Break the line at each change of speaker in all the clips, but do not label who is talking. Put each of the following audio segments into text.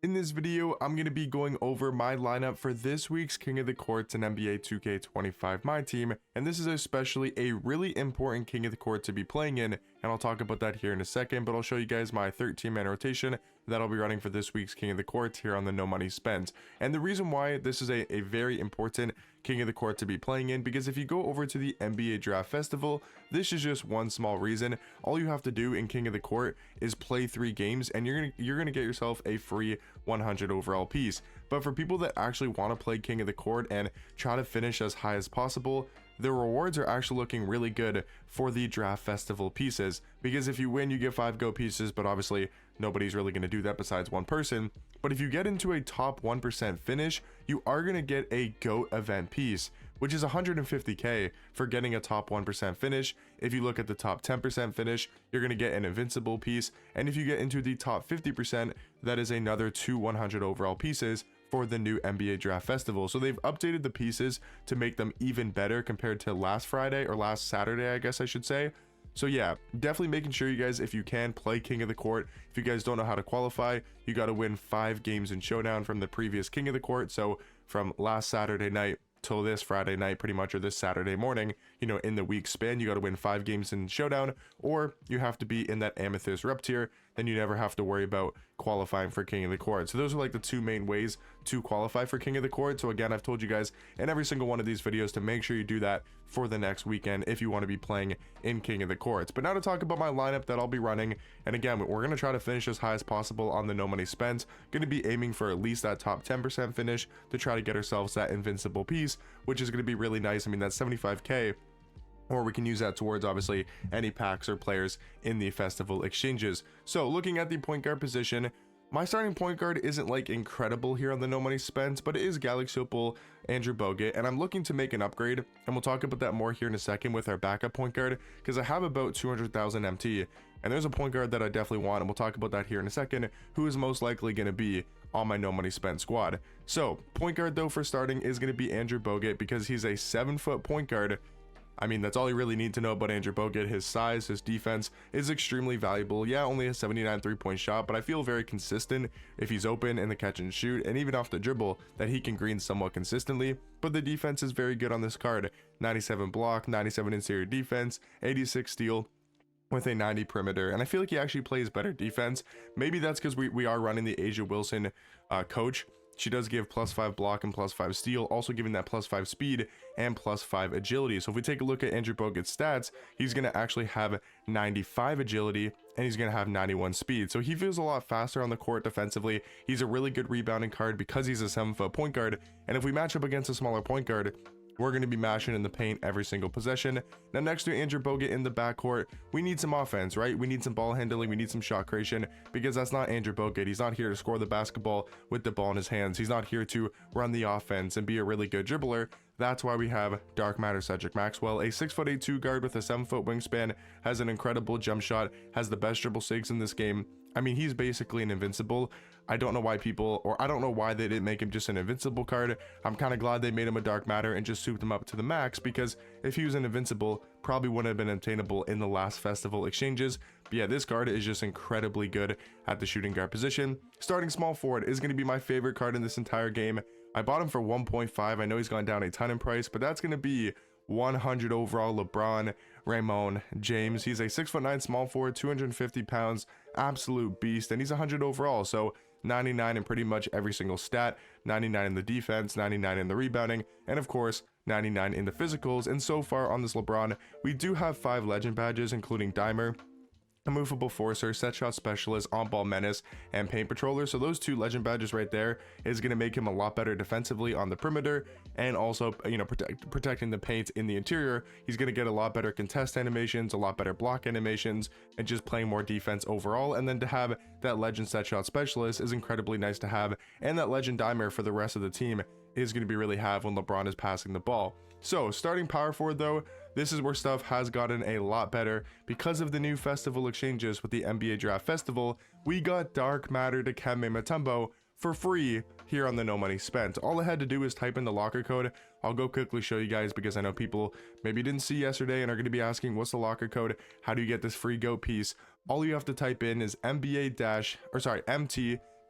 In this video, I'm going to be going over my lineup for this week's King of the Courts in NBA 2K25 My Team, and this is especially a really important King of the Court to be playing in, and I'll talk about that here in a second, but I'll show you guys my 13-man rotation that I'll be running for this week's King of the Court here on the No Money Spent. And the reason why this is a very important King of the Court to be playing in, because if you go over to the NBA Draft Festival, this is just one small reason. All you have to do in King of the Court is play 3 games, and you're gonna get yourself a free 100 overall piece. But for people that actually want to play King of the Court and try to finish as high as possible, the rewards are actually looking really good for the Draft Festival pieces, because if you win you get 5 GOAT pieces, but obviously nobody's really going to do that besides one person. But if you get into a top 1% finish, you are going to get a GOAT event piece, which is 150k for getting a top 1% finish. If you look at the top 10% finish, you're going to get an invincible piece, and if you get into the top 50%, that is another 2 100 overall pieces for the new NBA Draft Festival. So they've updated the pieces to make them even better compared to last Friday, or last Saturday, I guess I should say. So yeah, definitely making sure you guys, if you can, play King of the Court. If you guys don't know how to qualify, you got to win 5 games in Showdown from the previous King of the Court. So from last Saturday night till this Friday night, pretty much, or this Saturday morning, you know, in the week span, you got to win 5 games in Showdown, or you have to be in that Amethyst Rep tier. Then you never have to worry about qualifying for King of the Court. So those are like the 2 main ways to qualify for King of the Court. So again, I've told you guys in every single one of these videos to make sure you do that for the next weekend if you want to be playing in King of the Courts. But now to talk about my lineup that I'll be running, and again, we're going to try to finish as high as possible on the No Money Spent. Going to be aiming for at least that top 10% finish to try to get ourselves that invincible piece, which is going to be really nice. I mean, that's 75k, or we can use that towards obviously any packs or players in the festival exchanges. So looking at the point guard position, my starting point guard isn't like incredible here on the No Money Spent, but it is Galaxy Opal Andrew Bogut, and I'm looking to make an upgrade, and we'll talk about that more here in a second with our backup point guard, because I have about 200,000 MT, and there's a point guard that I definitely want, and we'll talk about that here in a second, who is most likely going to be on my No Money Spent squad. So point guard though for starting is going to be Andrew Bogut, because he's a 7-foot point guard. I mean, that's all you really need to know about Andrew Bogut. His size, his defense is extremely valuable. Yeah, only a 79 3-point shot, but I feel very consistent if he's open in the catch and shoot, and even off the dribble, that he can green somewhat consistently. But the defense is very good on this card. 97 block, 97 interior defense, 86 steal, with a 90 perimeter, and I feel like he actually plays better defense. Maybe that's because we are running the Asia Wilson coach. She does give +5 block and +5 steal, also giving that +5 speed and +5 agility. So if we take a look at Andrew Bogut's stats, he's going to actually have 95 agility, and he's going to have 91 speed. So he feels a lot faster on the court defensively. He's a really good rebounding card because he's a 7-foot point guard, and if we match up against a smaller point guard, we're going to be mashing in the paint every single possession. Now next to Andrew Bogut in the backcourt, we need some offense, right? We need some ball handling, we need some shot creation, because that's not Andrew Bogut. He's not here to score the basketball with the ball in his hands. He's not here to run the offense and be a really good dribbler. That's why we have Dark Matter Cedric Maxwell, a 6'8" 2 guard with a 7-foot wingspan, has an incredible jump shot, has the best dribble saves in this game. I mean, he's basically an invincible. I don't know why people, or I don't know why they didn't make him just an invincible card. I'm kind of glad they made him a Dark Matter and just souped him up to the max, because if he was an invincible, probably wouldn't have been obtainable in the last festival exchanges. But yeah, this card is just incredibly good at the shooting guard position. Starting small forward is going to be my favorite card in this entire game. I bought him for 1.5. I know he's gone down a ton in price, but that's going to be 100 overall LeBron Raymond James. He's a 6'9" small forward, 250 pounds, absolute beast, and he's 100 overall. So 99 in pretty much every single stat, 99 in the defense, 99 in the rebounding, and of course 99 in the physicals. And so far on this LeBron, we do have 5 legend badges, including Dimer, Immovable Forcer, Set Shot Specialist, On Ball Menace, and Paint Patroller. So those 2 legend badges right there is going to make him a lot better defensively on the perimeter, and also, you know, protecting the paint in the interior. He's going to get a lot better contest animations, a lot better block animations, and just playing more defense overall. And then to have that legend Set Shot Specialist is incredibly nice to have, and that legend Dimer for the rest of the team is going to be really have when LeBron is passing the ball. So starting power forward though, this is where stuff has gotten a lot better because of the new festival exchanges with the NBA Draft Festival. We got Dark Matter Dikembe Mutombo for free here on the No Money Spent. All I had to do is type in the locker code. I'll go quickly show you guys, because I know people maybe didn't see yesterday and are going to be asking, what's the locker code? How do you get this free GOAT piece? All you have to type in is MT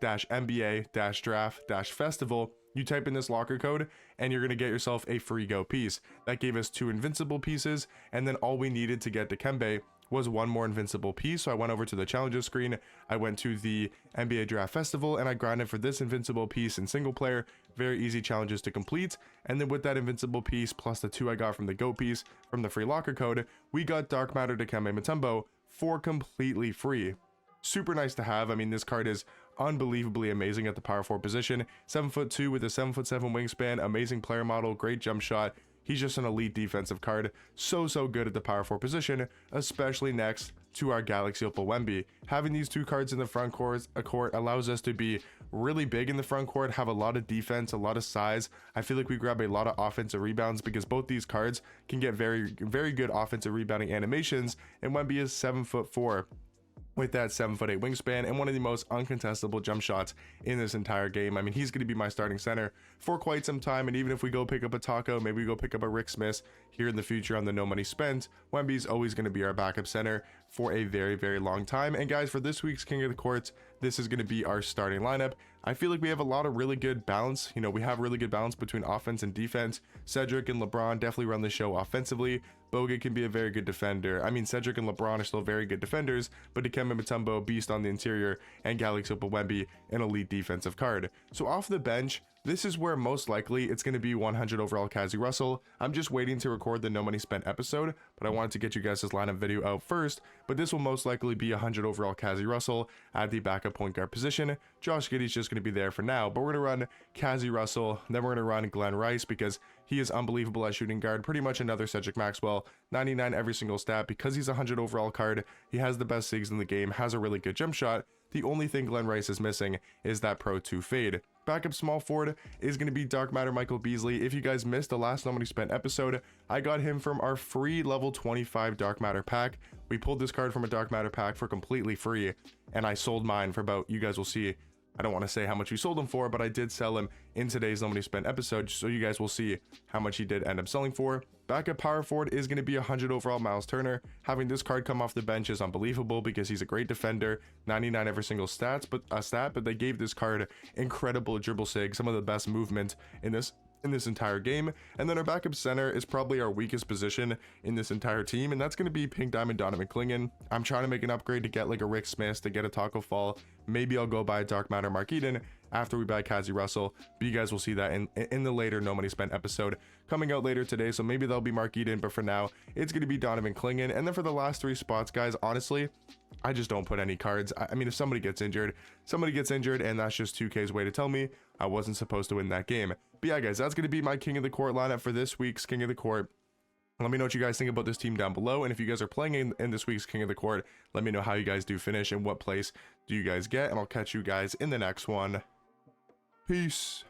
Myteam-NBA-Draft-Festival. You type in this locker code and you're going to get yourself a free go piece. That gave us 2 invincible pieces, and then all we needed to get Dikembe was 1 more invincible piece. So I went over to the challenges screen, I went to the NBA Draft Festival, and I grinded for this invincible piece in single player. Very easy challenges to complete, and then with that invincible piece plus the 2 I got from the go piece from the free locker code, we got Dark Matter Dikembe Mutombo for completely free. Super nice to have. I mean, this card is unbelievably amazing at the power forward position. 7'2" with a 7'7" wingspan, amazing player model, great jump shot. He's just an elite defensive card. So good at the power forward position, especially next to our Galaxy Opal Wemby. Having these 2 cards in the front court allows us to be really big in the front court, have a lot of defense, a lot of size. I feel like we grab a lot of offensive rebounds because both these cards can get very good offensive rebounding animations, and Wemby is 7'4" with that 7'8" wingspan and one of the most uncontestable jump shots in this entire game. I mean, he's going to be my starting center for quite some time, and even if we go pick up a Taco, maybe we go pick up a Rick Smith here in the future on the no money spent, Wemby's always going to be our backup center for a very long time. And guys, for this week's King of the Courts, this is going to be our starting lineup. I feel like we have a lot of really good balance. You know, we have really good balance between offense and defense. Cedric and LeBron definitely run the show offensively. Bogut can be a very good defender. I mean, Cedric and LeBron are still very good defenders, but Dikembe Mutombo, beast on the interior, and Galaxy Opal Wemby, an elite defensive card. So off the bench, this is where most likely it's going to be 100 overall Kazi Russell. I'm just waiting to record the no money spent episode, but I wanted to get you guys this lineup video out first. But this will most likely be 100 overall Kazi Russell at the backup point guard position. Josh Giddey's just going to be there for now, but we're going to run Kazi Russell, then we're going to run Glenn Rice because he is unbelievable at shooting guard. Pretty much another Cedric Maxwell, 99 every single stat. Because he's a 100 overall card, he has the best SIGs in the game, has a really good jump shot. The only thing Glenn Rice is missing is that Pro 2 fade. Backup small forward is going to be Dark Matter Michael Beasley. If you guys missed the last No Money Spent episode, I got him from our free level 25 Dark Matter pack. We pulled this card from a Dark Matter pack for completely free, and I sold mine for about, you guys will see, I don't want to say how much we sold him for, but I did sell him in today's No Money Spent episode, so you guys will see how much he did end up selling for. Backup power forward is going to be 100 overall Miles Turner. Having this card come off the bench is unbelievable because he's a great defender, 99 every single stat, but they gave this card incredible dribble sig, some of the best movement in this entire game. And then our backup center is probably our weakest position in this entire team, and that's going to be Pink Diamond Donovan Clingan. I'm trying to make an upgrade to get like a Rick Smith, to get a Taco Fall. Maybe I'll go buy a Dark Matter Mark Eden after we buy Kazi Russell, but you guys will see that in the later No Money Spent episode coming out later today, so maybe that'll be Mark Eden, but for now it's going to be Donovan Clingan. And then for the last 3 spots, guys, honestly, I just don't put any cards. I mean, if somebody gets injured, and that's just 2K's way to tell me I wasn't supposed to win that game. But yeah, guys, that's going to be my King of the Court lineup for this week's King of the Court. Let me know what you guys think about this team down below, and if you guys are playing in this week's King of the Court, let me know how you guys do finish and what place do you guys get, and I'll catch you guys in the next one. Peace.